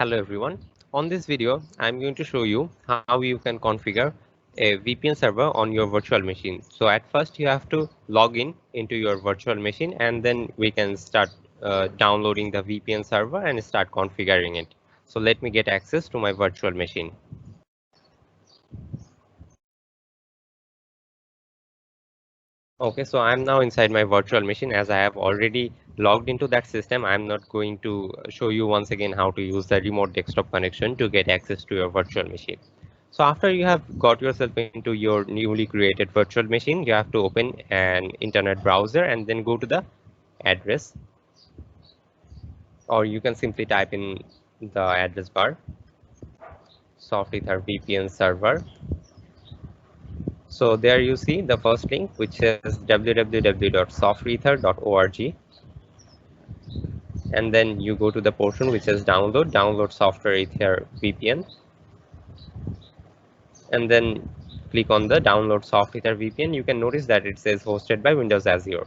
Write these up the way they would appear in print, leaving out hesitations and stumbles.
Hello everyone. On this video, I'm going to show you how you can configure a VPN server on your virtual machine. So at first you have to log in into your virtual machine and then we can start downloading the VPN server and start configuring it. So let me get access to my virtual machine. Okay, so I'm now inside my virtual machine. As I have already logged into that system, I'm not going to show you once again how to use the remote desktop connection to get access to your virtual machine. So after you have got yourself into your newly created virtual machine, you have to open an internet browser and then go to the address, or you can simply type in the address bar, SoftEther VPN server. So there you see the first link, which is www.softether.org. And then you go to the portion which says download SoftEther VPN, and then click on the download SoftEther VPN. You can notice that it says hosted by Windows Azure.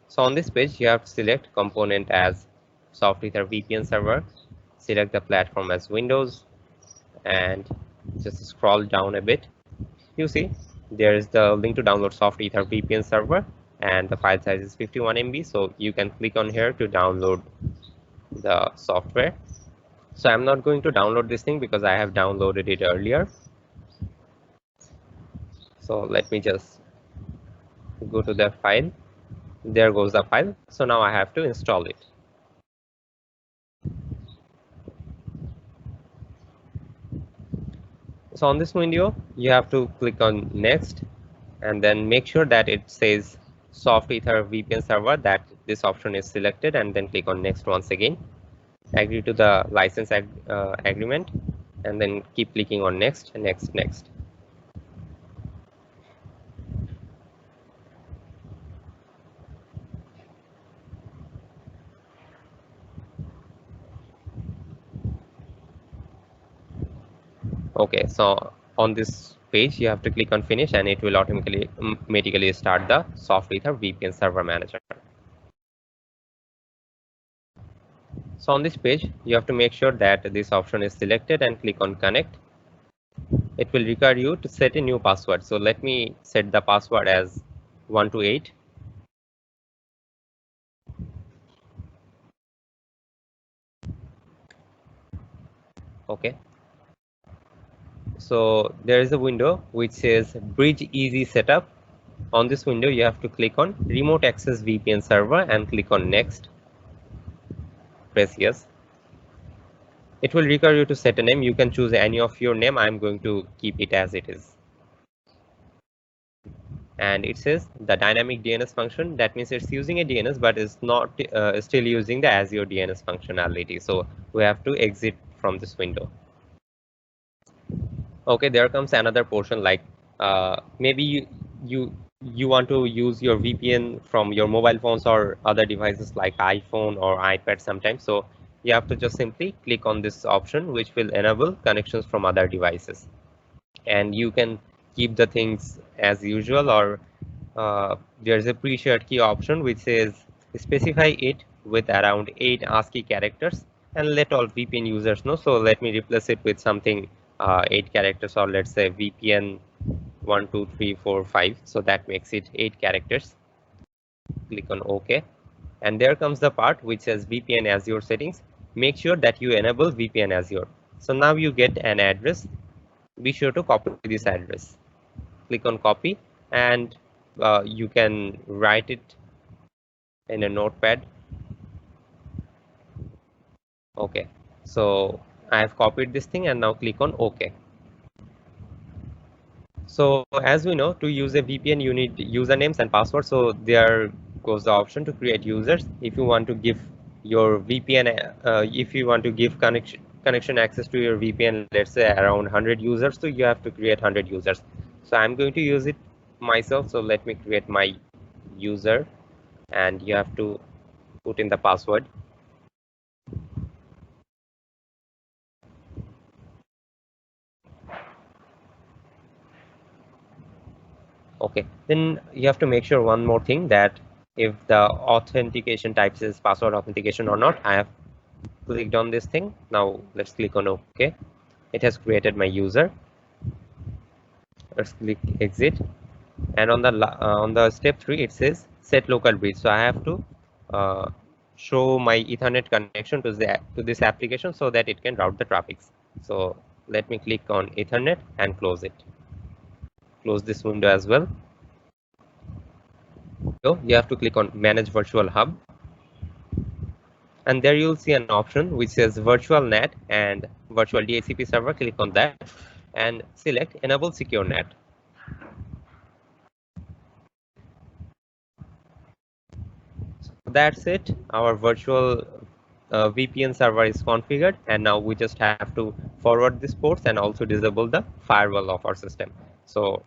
So on this page you have to select component as SoftEther VPN server, select the platform as Windows, and just scroll down a bit. You see there is the link to download SoftEther VPN server, and the file size is 51 MB, so you can click on here to download the software. So I'm not going to download this thing because I have downloaded it earlier. So let me just go to the file. There goes the file. So now I have to install it. So on this window, you have to click on next and then make sure that it says SoftEther VPN server, that this option is selected, and then click on next once again. Agree to the license agreement, and then keep clicking on next. Okay, so on this page you have to click on finish and it will automatically start the SoftEther VPN server manager. So on this page you have to make sure that this option is selected and click on connect. It will require you to set a new password. So let me set the password as 128. Okay. So there is a window which says Bridge Easy Setup. On this window you have to click on Remote Access VPN Server and click on Next. Press yes. It will require you to set a name. You can choose any of your name. I'm going to keep it as it is. And it says the dynamic DNS function. That means it's using a DNS, but it's not still using the Azure DNS functionality. So we have to exit from this window. Okay, there comes another portion, like maybe you want to use your VPN from your mobile phones or other devices like iPhone or iPad sometimes. So you have to just simply click on this option, which will enable connections from other devices. And you can keep the things as usual, or there's a pre-shared key option which says specify it with around 8 ASCII characters and let all VPN users know. So let me replace it with something 8 characters, or let's say VPN 1 2 3 4 5. So that makes it 8 characters. Click on OK, and there comes the part which says VPN Azure settings. Make sure that you enable VPN Azure. So now you get an address. Be sure to copy this address. Click on copy, and you can write it in a notepad. Okay, so I have copied this thing, and now click on OK. So as we know, to use a VPN you need usernames and passwords. So there goes the option to create users. If you want to give your VPN, if you want to give connection access to your VPN, let's say around 100 users, so you have to create 100 users. So I'm going to use it myself, so let me create my user, and you have to put in the password. Okay, then you have to make sure one more thing, that if the authentication type says password authentication or not. I have clicked on this thing. Now let's click on OK. It has created my user. Let's click exit. And on the step 3 it says set local bridge. So I have to show my Ethernet connection to this application so that it can route the traffic. So let me click on Ethernet and close it. Close this window as well. So you have to click on manage virtual hub, and there you'll see an option which says virtual NAT and virtual DHCP server. Click on that and select enable secure NAT. So that's it. Our virtual VPN server is configured, and now we just have to forward these ports and also disable the firewall of our system. So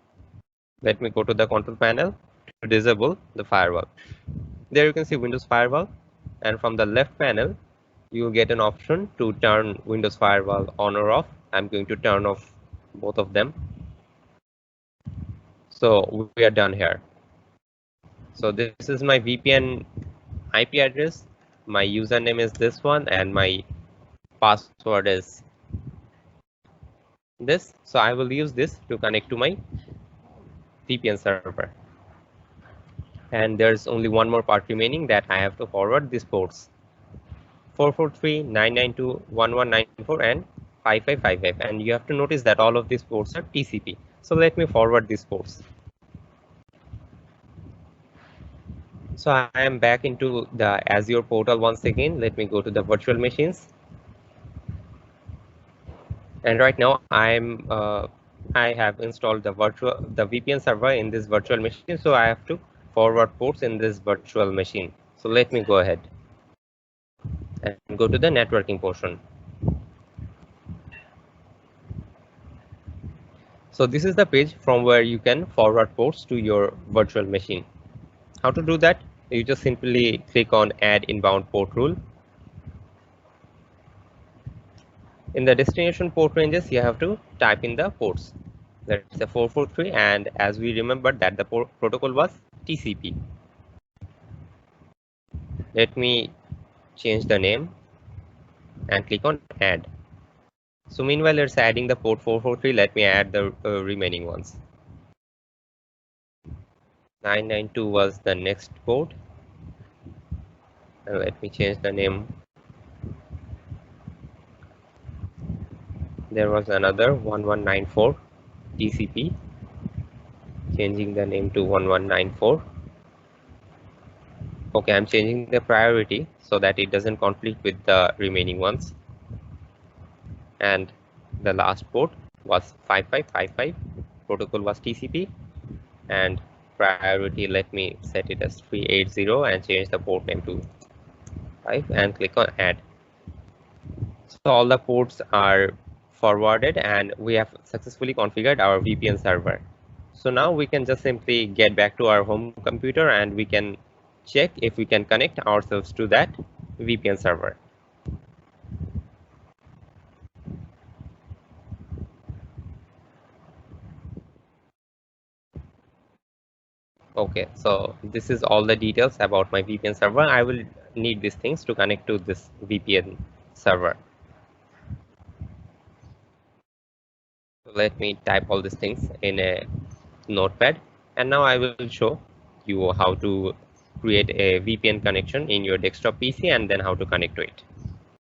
let me go to the control panel to disable the firewall. There you can see Windows Firewall, and from the left panel you will get an option to turn Windows Firewall on or off. I'm going to turn off both of them. So we are done here. So this is my VPN IP address. My username is this one and my password is this. So I will use this to connect to my VPN server. And there's only one more part remaining, that I have to forward these ports 443.992.1194 and 5555, and you have to notice that all of these ports are TCP. So let me forward these ports. So I am back into the Azure portal once again. Let me go to the virtual machines, and right now I have installed the VPN server in this virtual machine. So I have to forward ports in this virtual machine. So let me go ahead and go to the networking portion. So this is the page from where you can forward ports to your virtual machine. How to do that? You just simply click on add inbound port rule. In the destination port ranges, you have to type in the ports. That's the 443, and as we remember that the protocol was TCP. Let me change the name and click on add. So meanwhile it's adding the port 443. Let me add the remaining ones. 992 was the next port, and let me change the name. There was another 1194 TCP, changing the name to 1194. Okay, I'm changing the priority so that it doesn't conflict with the remaining ones. And the last port was 5555, protocol was TCP, and priority, let me set it as 380 and change the port name to 5 and click on add. So all the ports are forwarded and we have successfully configured our VPN server. So now we can just simply get back to our home computer and we can check if we can connect ourselves to that VPN server. Okay, so this is all the details about my VPN server. I will need these things to connect to this VPN server. So let me type all these things in a notepad, and now I will show you how to create a VPN connection in your desktop PC and then how to connect to it.